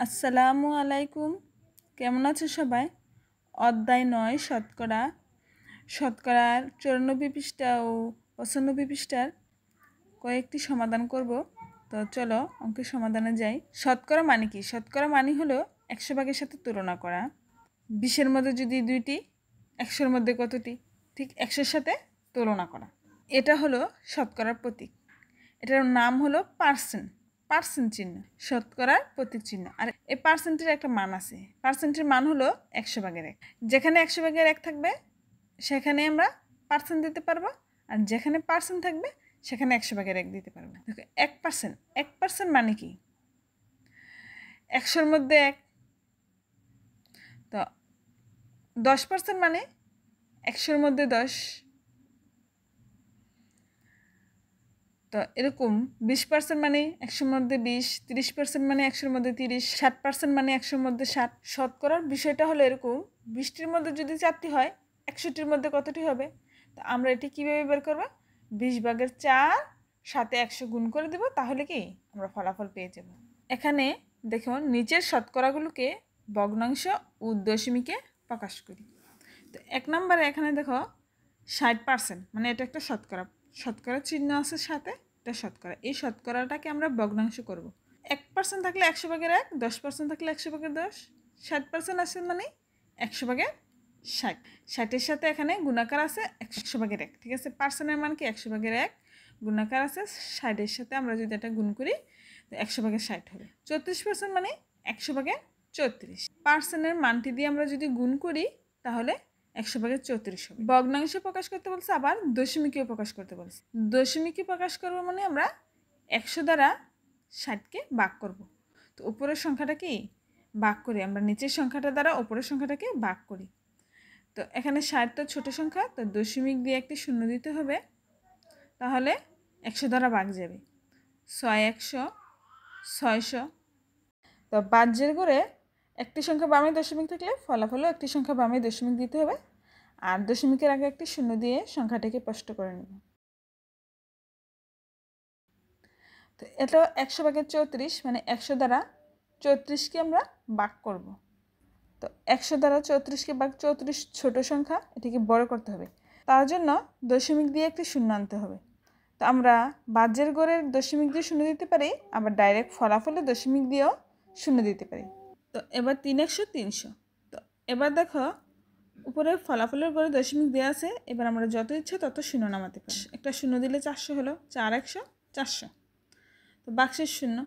আসসালামু আলাইকুম। কেমন আছো সবাই? অধ্যায় ৯ শতকরার ৯৪ পৃষ্ঠা ও ৯৫ পৃষ্ঠার কয়েকটি সমাধান করব। তো চলো অঙ্কের সমাধানে যাই। শতকরা মানে কি? শতকরা মানে হলো ১০০ ভাগের সাথে তুলনা করা। ২০-এর মধ্যে যদি ২টি, ১০০-এর মধ্যে কতটি, ঠিক ১০০-এর সাথে তুলনা করা। এটা হলো শতকরার প্রতীক। এটার নাম হলো পার্সেন্ট চিহ্ন, শতকরার প্রতীক চিহ্ন। আর এই পার্সেন্টের একটা মান আছে। পার্সেন্টের মান হলো ১০০ ভাগের ১। যেখানে ১০০ ভাগের ১ থাকবে সেখানে আমরা পার্সেন্ট দিতে পারবো, আর যেখানে পার্সেন্ট থাকবে সেখানে ১০০ ভাগের ১ দিতে পারবো। দেখো ১% মানে কি? ১০০-এর মধ্যে ১। তো ১০% মানে ১০০-এর মধ্যে ১০। তো এরকম 20% মানে ১০০-এর মধ্যে ২০, 30% মানে ১০০-এর মধ্যে ৩০, 60% মানে ১০০-এর মধ্যে 60। শতকরার বিষয়টা হলো এরকম, ২০টির মধ্যে যদি 4টি হয়, ৬১-টির মধ্যে কতটি হবে? তো আমরা এটি কীভাবে বের করব? ২০ ভাগের 4 সাথে ১০০ গুণ করে দেব, তাহলে কি আমরা ফলাফল পেয়ে যাব। এখানে দেখুন নিচের শতকরাগুলোকে ভগ্নাংশ ও দশমিকে প্রকাশ করি। তো ১ নম্বরে এখানে দেখো 60%, মানে এটা একটা শতকরা চিহ্ন আছে সাথে, এটা শতকরা। এই শতকরাটাকে আমরা ভগ্নাংশ করব। 1% থাকলে ১০০ ভাগের ১, 10% থাকলে ১০০ ভাগের 10, 60% আছে মানে ১০০ ভাগের 60। 60-এর সাথে এখানে গুণাকার আছে ১০০ ভাগের ১, ঠিক আছে? পার্সেন্টের মান কি ১০০ ভাগের ১, গুণাকার আছে 60-এর সাথে, আমরা যদি এটা গুণ করি তো ১০০ ভাগের 60 হবে। 34% মানে ১০০ ভাগের 34। পার্সেন্টের মানটি দিয়ে আমরা যদি গুণ করি তাহলে ১০০ ভাগের 34 হবে। ভগ্নাংশ প্রকাশ করতে বলছে, আবার দশমিকেও প্রকাশ করতে বলছে। দশমিকে প্রকাশ করব মানে আমরা ১০০ দ্বারা 60কে ভাগ করব। তো উপরের সংখ্যাটা কি ভাগ করি, আমরা নিচের সংখ্যাটা দ্বারা উপরের সংখ্যাটাকে ভাগ করি। তো এখানে 60 তো ছোট সংখ্যা, তো দশমিক দিয়ে একটি শূন্য দিতে হবে, তাহলে ১০০ দ্বারা ভাগ যাবে। ৬ ১০০, ৬০০। তো বাহ্যের ঘরে একটি সংখ্যা বামে দশমিক থাকলে ফলাফলও একটি সংখ্যা বামে দশমিক দিতে হবে, আর দশমিকের আগে একটি শূন্য দিয়ে সংখ্যাটিকে স্পষ্ট করে নেব। তো এটা ১০০ ভাগের 34, মানে ১০০ দ্বারা 34কে আমরা ভাগ করব। তো ১০০ দ্বারা 34কে ভাগ, 34 ছোট সংখ্যা, এটিকে বড় করতে হবে। তার জন্য দশমিক দিয়ে একটি শূন্য আনতে হবে। তো আমরা বাহ্যের ঘরের দশমিক দিয়ে শূন্য দিতে পারি, আবার ডাইরেক্ট ফলাফলে দশমিক দিয়েও শূন্য দিতে পারি। তো এবার ৩ ১০০ ৩০০। তো এবার দেখো উপরে ফলাফলের ঘরে দশমিক দেওয়া আছে, এবার আমরা যত ইচ্ছা তত শূন্য নামাতে পারি। একটা শূন্য দিলে 400 হলো, 4 100 400। তো বাক্সের শূন্য,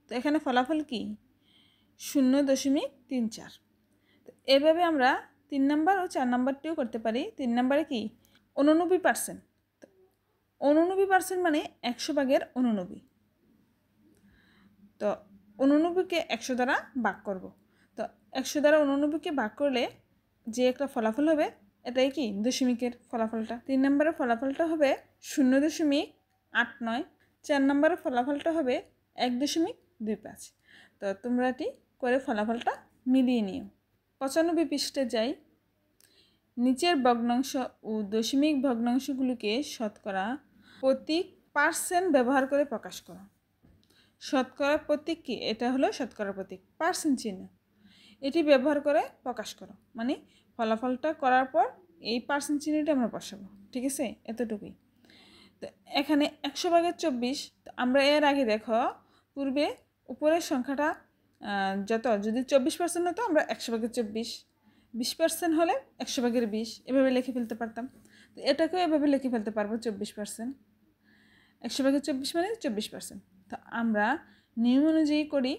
তো এখানে ফলাফল কি 0.34। তো এভাবে আমরা 3 নাম্বার ও 4 নাম্বারটিও করতে পারি। 3 নাম্বারে কি 89%। 89% মানে 100 ভাগের 89। তো 89কে 100 দ্বারা ভাগ করব। তো 100 দ্বারা 89কে ভাগ করলে যে একটা ফলাফল হবে, এটাই কি দশমিকের ফলাফলটা। 3 নম্বরের ফলাফলটা হবে 0.89। 4 নম্বরের ফলাফলটা হবে 1.25। তো তোমরা এটি করে ফলাফলটা মিলিয়ে নিও। 95 পৃষ্ঠে যাই। নিচের ভগ্নাংশ ও দশমিক ভগ্নাংশগুলোকে শতকরা প্রতীক পার্সেন্ট ব্যবহার করে প্রকাশ করো। শতকরা প্রতীক কি? এটা হলো শতকরা প্রতীক, পার্সেন্ট চিহ্ন। এটি ব্যবহার করে প্রকাশ করো, মানে ফলাফলটা করার পর এই পার্সেন্ট চিহ্নটা আমরা বসাবো, ঠিক আছে? এতটুকুই। তো এখানে 100 ভাগের 24। তো আমরা এর আগে দেখো পূর্বে উপরের সংখ্যাটা যদি 24% হতো আমরা 100 ভাগের 24, 20% হলে 100 ভাগের 20, এভাবে লিখে ফেলতে পারতাম। তো এটাকেও এভাবে লিখে ফেলতে পারবো 24%। 100 ভাগের 24 মানে 24%। তো আমরা নিয়ম অনুযায়ী করি।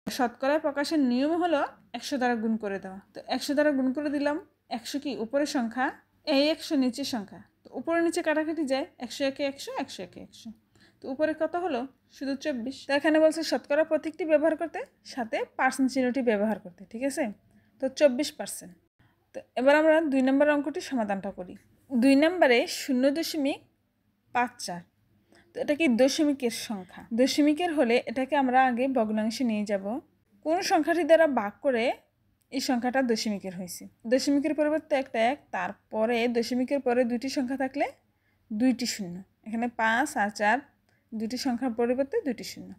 শতকরা প্রকাশের নিয়ম হলো 100 দ্বারা গুণ করে দেওয়া। তো 100 দ্বারা গুণ করে দিলাম। 100 কি উপরের সংখ্যা, এই 100 নিচের সংখ্যা। তো উপরে নিচে কাটাকাটি যায়, 100 একে 100, 100 একে 100। তো উপরে কত হলো? শুধু 24। তো এখানে বলছে শতকরা প্রতীকটি ব্যবহার করতে, সাথে পার্সেন্ট চিহ্নটি ব্যবহার করতে, ঠিক আছে? তো 24%। তো এবার আমরা 2 নম্বর অঙ্কটি সমাধানটা করি। 2 নম্বরে 0.54। তো এটা কি দশমিকের সংখ্যা। দশমিকের হলে এটাকে আমরা আগে ভগ্নাংশে নিয়ে যাব। কোন সংখ্যাটি দ্বারা ভাগ করে এই সংখ্যাটা দশমিকের হয়েছে। দশমিকের পরিবর্তে একটা 1, তারপরে দশমিকের পরে 2টি সংখ্যা থাকলে 2টি শূন্য। এখানে 5 আর 4, 2টি সংখ্যার পরিবর্তে 2টি শূন্য।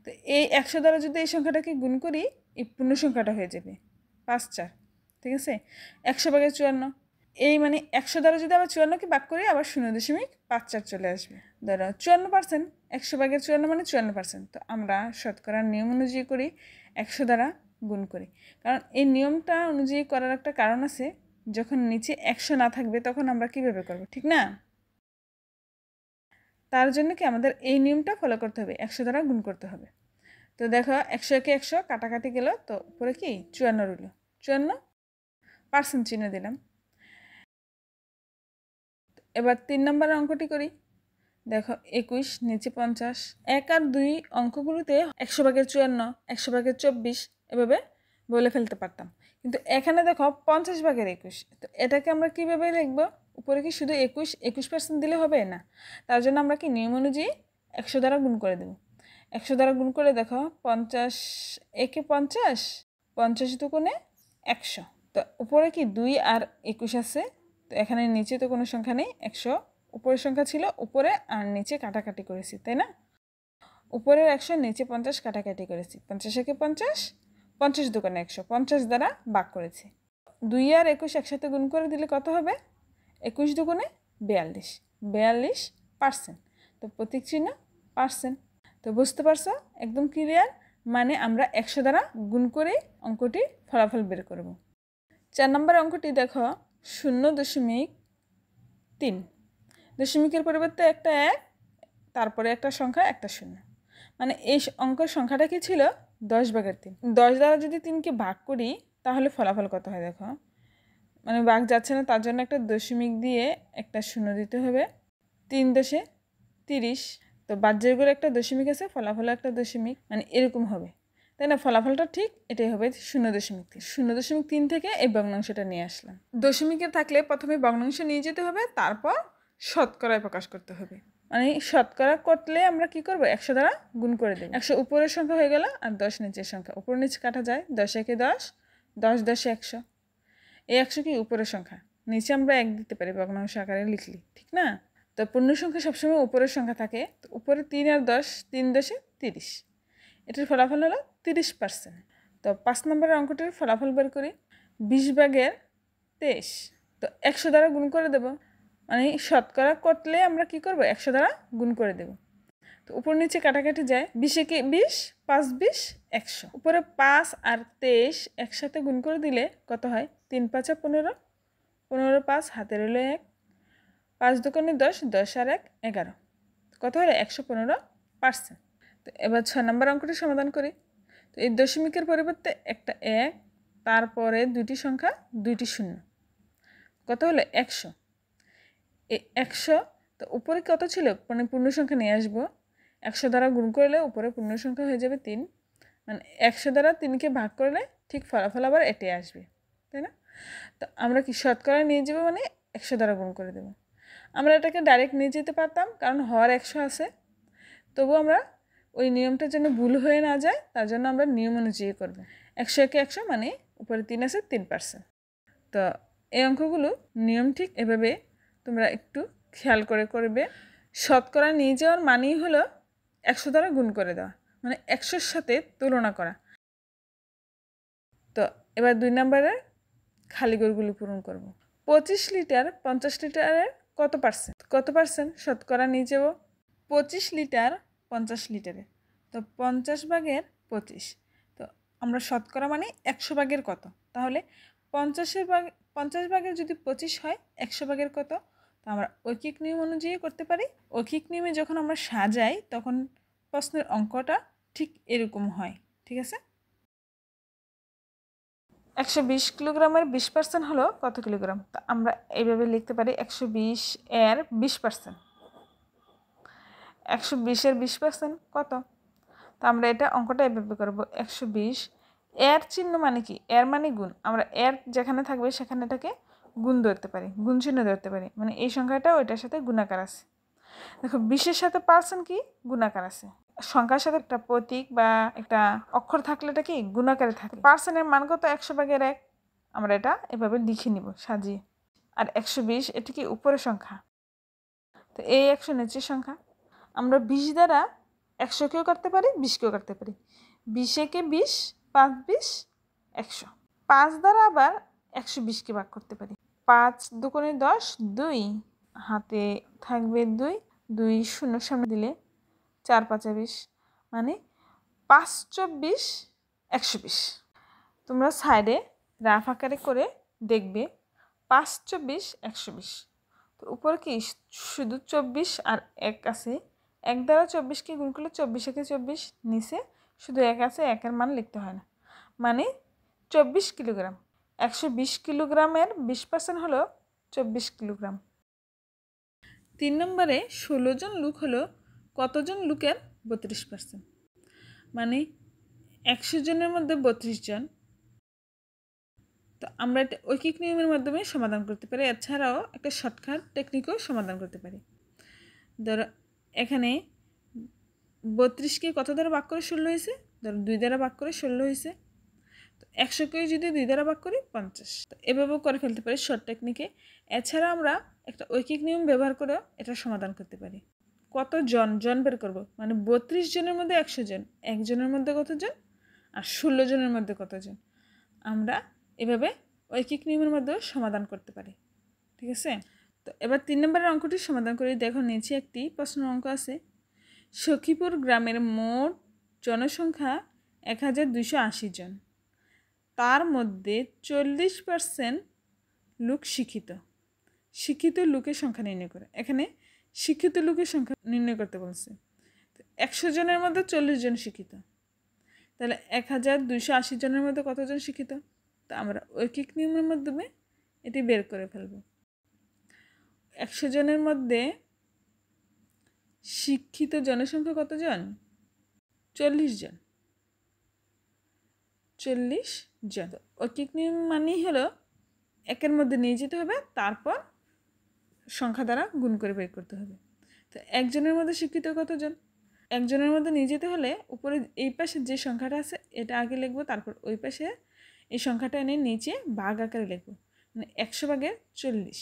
তো এই 100 দ্বারা যদি এই সংখ্যাটাকে গুণ করি এই পূর্ণ সংখ্যাটা হয়ে যাবে 5 4, ঠিক আছে। 100/54 এই মানে 100 দ্বারা যদি আবার 54কে ভাগ করি আবার 0.54 চলে আসবে। ধরো 54%, 100/54 মানে 54%। তো আমরা শতকরার নিয়ম অনুযায়ী করি 100 দ্বারা গুণ করি, কারণ এই নিয়মটা অনুযায়ী করার একটা কারণ আছে। যখন নিচে 100 না থাকবে তখন আমরা কিভাবে করব, ঠিক না? তার জন্য কি আমাদের এই নিয়মটা ফলো করতে হবে, 100 দ্বারা গুণ করতে হবে। তো দেখো 100কে 100 কাটাকাটি গেল, তো উপরে কি 54 রইল, 54% চিহ্ন দিলাম। এবার 3 নম্বরের অঙ্কটি করি। দেখো 21 নিচে 50। 1 আর 2 অঙ্কগুলোতে 100/54, 100/24 এভাবে বলে ফেলতে পারতাম, কিন্তু এখানে দেখো 50/21। তো এটাকে আমরা কিভাবে লিখব? উপরে কি শুধু 21% দিলে হবে না, তার জন্য আমরা কি নিয়ম অনুযায়ী 100 দ্বারা গুণ করে দেব। 100 দ্বারা গুণ করে দেখো 50 একে 50, 50 দুগুণে 100। তো উপরে কি 2 আর 21 আছে, তো এখানে নিচে তো কোনো সংখ্যা নেই। 100 উপরের সংখ্যা ছিল, উপরে আর নিচে কাটাকাটি করেছি, তাই না? উপরের 100 নিচে 50 কাটাকাটি করেছি। 50 একে 50, 50 দুগুণে 100, 50 দ্বারা ভাগ করেছি। 2 আর 21 একসাথে গুণ করে দিলে কত হবে? 21 দুগুণে 42, 42%। তো প্রতীক চিহ্ন পার্সেন্ট। তো বুঝতে পারছো? একদম ক্লিয়ার। মানে আমরা 100 দ্বারা গুণ করে অঙ্কটি ফলাফল বের করব। 4 নম্বর অঙ্কটি দেখো 0.3, দশমিকের পরিবর্তে একটা 1, তারপরে একটা সংখ্যা একটা 0। মানে এই অঙ্কের সংখ্যাটা কি ছিল? 10/3। 10 দ্বারা যদি 3কে ভাগ করি তাহলে ফলাফল কত হয় দেখো। মানে ভাগ যাচ্ছে না, তার জন্য একটা দশমিক দিয়ে একটা 0 দিতে হবে। 3 10 30। তো বাহ্যিকের একটা দশমিক আছে, ফলাফল একটা দশমিক, মানে এরকম হবে, তাই না? ফলাফলটা ঠিক এটাই হবে 0.3। 0.3 থেকে এই ভগ্নাংশটা নিয়ে আসলাম। দশমিকের থাকলে প্রথমে ভগ্নাংশ নিয়ে যেতে হবে, তারপর শতকরায় প্রকাশ করতে হবে। মানে শতকরা করলে আমরা কি করব? 100 দ্বারা গুণ করে দেব। 100 উপরের সংখ্যা হয়ে গেল আর 10 নিচের সংখ্যা। উপর নিচে কাটা যায়, 10 একে 10, 10 10 100। এই 100 কি উপরের সংখ্যা, নিচে আমরা 1 দিতে পারি ভগ্নাংশ আকারে লিখলি, ঠিক না? তো পূর্ণ সংখ্যা সবসময় উপরের সংখ্যা থাকে। তো উপরে 3 আর 10, 3 10 30। এটার ফলাফল হলো 30%। তো 5 নম্বরের অঙ্কটির ফলাফল বের করি। 20/23। তো 100 দ্বারা গুণ করে দেব। মানে শতকরা করলে আমরা কি করব? 100 দ্বারা গুণ করে দেব। তো উপর নিচে কাটাকাটি যায়, 20 একে 20, 5 20 100। উপরে 5 আর 23 একসাথে গুণ করে দিলে কত হয়? 3 5 15, 15 5 হাতে রইল 1, 5 দুগুণে 10, 10 আর 1 11। কত হলো? 115%। তো এবার 6 নম্বর অঙ্কটি সমাধান করি। তো এই দশমিকের পরিবর্তে একটা 1, তারপরে দুইটি সংখ্যা, দুইটি 0। কত হলো? 100। এই 100, তো উপরে কত ছিল? মানে পূর্ণ সংখ্যা নিয়ে আসবো। 100 দ্বারা গুণ করলে উপরে পূর্ণ সংখ্যা হয়ে যাবে 3। মানে 100 দ্বারা 3কে ভাগ করলে ঠিক ফলাফল আবার এটাই আসবে, তাই না? তো আমরা কি শতকরা নিয়ে যাবো, মানে 100 দ্বারা গুণ করে দেবো। আমরা এটাকে ডাইরেক্ট নিয়ে যেতে পারতাম, কারণ হর 100 আছে। তবু আমরা ওই নিয়মটার জন্য ভুল হয়ে না যায়, তার জন্য আমরা নিয়ম অনুযায়ী করবো। 100 একে 100 মানে উপরে 3 আছে, 3%। তো এই অঙ্কগুলো নিয়ম ঠিক এভাবে তোমরা একটু খেয়াল করে করবে। শতকরা নিয়ে যাওয়ার মানেই হলো 100 দ্বারা গুণ করে দেওয়া, মানে 100-র সাথে তুলনা করা। তো এবার 2 নম্বরের খালি ঘরগুলো পূরণ করব। 25 লিটার 50 লিটারের কত পার্সেন্ট? কত পার্সেন্ট শতকরা নিয়ে যাব? 25 লিটার 50 লিটারে, তো 50/25। তো আমরা শতকরা মানে 100 ভাগের কত? তাহলে 50 ভাগের যদি 25 হয়, 100 ভাগের কত? তো আমরা ঐকিক নিয়ম অনুযায়ী করতে পারি। ঐকিক নিয়মে যখন আমরা সাজাই তখন প্রশ্নের অঙ্কটা ঠিক এরকম হয়, ঠিক আছে? 120 কিলোগ্রামের 20% হলো কত কিলোগ্রাম? তা আমরা এইভাবে লিখতে পারি 120 এর 20%। 120 এর 20% কত? তো আমরা এটা অঙ্কটা এভাবে করব। 120 এর চিহ্ন মানে কি? এর মানে গুণ। আমরা এর যেখানে থাকবে সেখানে এটাকে গুণ ধরতে পারি, গুণ চিহ্ন ধরতে পারি। মানে এই সংখ্যাটা ওইটার সাথে গুণাকার আছে। দেখো 20-এর সাথে পার্সেন্ট কি? গুণাকার আছে। সংখ্যার সাথে একটা প্রতীক বা একটা অক্ষর থাকলে এটা কি? গুণাকারে থাকে। পার্সেন্টের মান কত? 100/1। আমরা এটা এভাবে লিখে নিব সাজিয়ে। আর 120 এটা কি উপরের সংখ্যা, তো এই 100 নিচের সংখ্যা। আমরা 20 দ্বারা 100কেও কাটতে পারি, 20কেও কাটতে পারি। 20 একে 20, 5 20 100। 5 দ্বারা আবার 120কে ভাগ করতে পারি। 5 দুগুণে 10, 2 হাতে থাকবে 2, 2 শূন্যর সামনে দিলে 4 5 20, মানে 5 24 120। তোমরা সাইডে রাফ আকারে করে দেখবে 5 24 120। তো উপরে কি শুধু 24 আর 1 আছে, 1 দ্বারা 24কে গুণ করলে 24 একে 24, নিচে শুধু 1 আছে, 1 এর মান লিখতে হয় না, মানে 24 কিলোগ্রাম। 120 কিলোগ্রামের 20% হলো 24 কিলোগ্রাম। 3 নম্বরে 16 জন লোক হলো কতজন লোকের 32%, মানে 100 জনের মধ্যে 32 জন। তো আমরা এটা ঐকিক নিয়মের মাধ্যমে সমাধান করতে পারি, এছাড়াও একটা শর্টকাট টেকনিকও সমাধান করতে পারি। ধরো এখানে 32কে কত দ্বারা ভাগ করে 16 হয়েছে, ধরো 2 দ্বারা ভাগ করে 16 হয়েছে। তো 100কে যদি 2 দ্বারা ভাগ করি 50। তো এভাবেও করে ফেলতে পারি শর্ট টেকনিকে। এছাড়া আমরা একটা ঐকিক নিয়ম ব্যবহার করেও এটা সমাধান করতে পারি। কত জন জন বের করব, মানে 32 জনের মধ্যে 100 জন, একজনের মধ্যে কতজন আর 16 জনের মধ্যে কতজন, আমরা এভাবে ঐকিক নিয়মের মধ্যেও সমাধান করতে পারি। ঠিক আছে? তো এবার 3 নম্বরের অঙ্কটি সমাধান করে দেখো। নিচে একটি প্রশ্ন অঙ্ক আছে। সখীপুর গ্রামের মোট জনসংখ্যা 1280 জন, তার মধ্যে 40% লোক শিক্ষিত। শিক্ষিত লোকের সংখ্যা নির্ণয় করে। এখানে শিক্ষিত লোকের সংখ্যা নির্ণয় করতে বলছে। 100 জনের মধ্যে 40 জন শিক্ষিত, তাহলে 1280 জনের মধ্যে কতজন শিক্ষিত? তো আমরা ঐকিক নিয়মের মাধ্যমে এটি বের করে ফেলব। 100 জনের মধ্যে শিক্ষিত জনসংখ্যা কতজন? 40 জন। 40 জন। ঐকিক নিয়ম মানেই হলো একের মধ্যে নিয়ে যেতে হবে, তারপর সংখ্যা দ্বারা গুণ করে বের করতে হবে। তো একজনের মধ্যে শিক্ষিত কতজন? একজনের মধ্যে নিয়ে যেতে হলে উপরে এই পাশে যে সংখ্যাটা আছে এটা আগে লিখবো, তারপর ওই পাশে এই সংখ্যাটা এনে নিচে ভাগ আকারে লিখবো, মানে 100 ভাগের 40।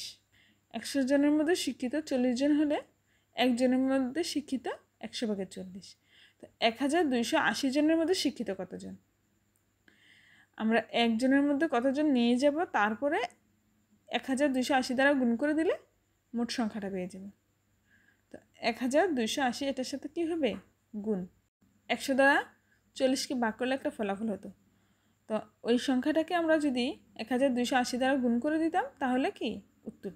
100 জনের মধ্যে শিক্ষিত 40 জন হলে একজনের মধ্যে শিক্ষিত 100 ভাগের 40। তো 1280 জনের মধ্যে শিক্ষিত কতজন? আমরা একজনের মধ্যে কতজন নিয়ে যাব, তারপরে 1280 দ্বারা গুণ করে দিলে মোট সংখ্যাটা পেয়ে যাব। তো 1280 এটার সাথে কী হবে? গুণ। 100 দ্বারা 40কে ভাগ করলে একটা ফলাফল হতো। তো ওই সংখ্যাটাকে আমরা যদি 1280 দ্বারা গুণ করে দিতাম তাহলে কি উত্তর।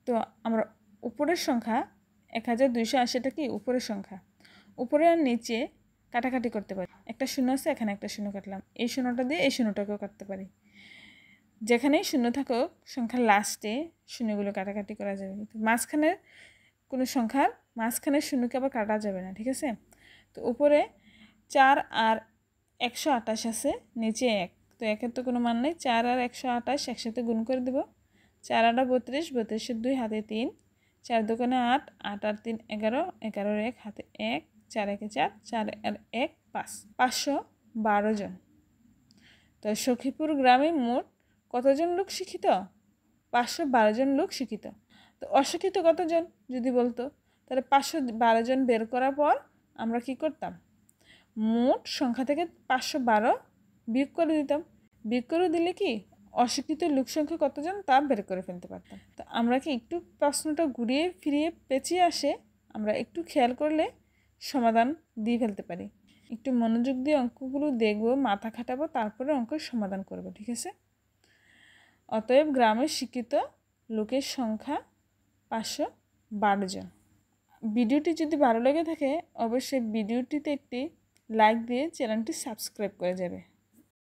তো আমরা উপরের সংখ্যা 1280টা কি উপরের সংখ্যা, উপরে আর নিচে কাটাকাটি করতে পারি। একটা শূন্য আছে, এখানে একটা শূন্য কাটলাম, এই শূন্যটা দিয়ে এই শূন্যটাকেও কাটতে পারি। যেখানেই শূন্য থাকুক সংখ্যার লাস্টে শূন্যগুলো কাটাকাটি করা যাবে, কিন্তু মাঝখানের কোনো সংখ্যার মাঝখানের শূন্যকে আবার কাটা যাবে না। ঠিক আছে? তো উপরে 4 আর 128 আছে, নিচে 1। তো 1-এর তো কোনো মান নেই। 4 আর 128 একসাথে গুণ করে দেব। 4 আর 32, 32-এর 2 হাতে 3, 4 দোকানে 8, 8 আর 3 11, 11-এর 1 হাতে 1, 4 একে 4, 4 আর 1 5, 512 জন। তো সখীপুর গ্রামে মোট কতজন লোক শিক্ষিত? 512 জন লোক শিক্ষিত। তো অশিক্ষিত কতজন যদি বলতো, তাহলে 512 জন বের করার পর আমরা কি করতাম? মোট সংখ্যা থেকে 512 বিয়োগ করে দিতাম। বিয়োগ করে দিলে কি অশিক্ষিত লোক সংখ্যা কতজন তা বের করে ফেলতে পারতাম। তো আমরা কি একটু প্রশ্নটা ঘুরিয়ে ফিরিয়ে পেঁচিয়ে আসে, আমরা একটু খেয়াল করলে সমাধান দিয়ে ফেলতে পারি। একটু মনোযোগ দিয়ে অঙ্কগুলো দেখবো, মাথা খাটাবো, তারপরে অঙ্কের সমাধান করব। ঠিক আছে? অতএব গ্রামের শিক্ষিত লোকের সংখ্যা 512 জন। ভিডিওটি যদি ভালো লেগে থাকে অবশ্যই ভিডিওটিতে একটি লাইক দিয়ে চ্যানেলটি সাবস্ক্রাইব করে যাবে।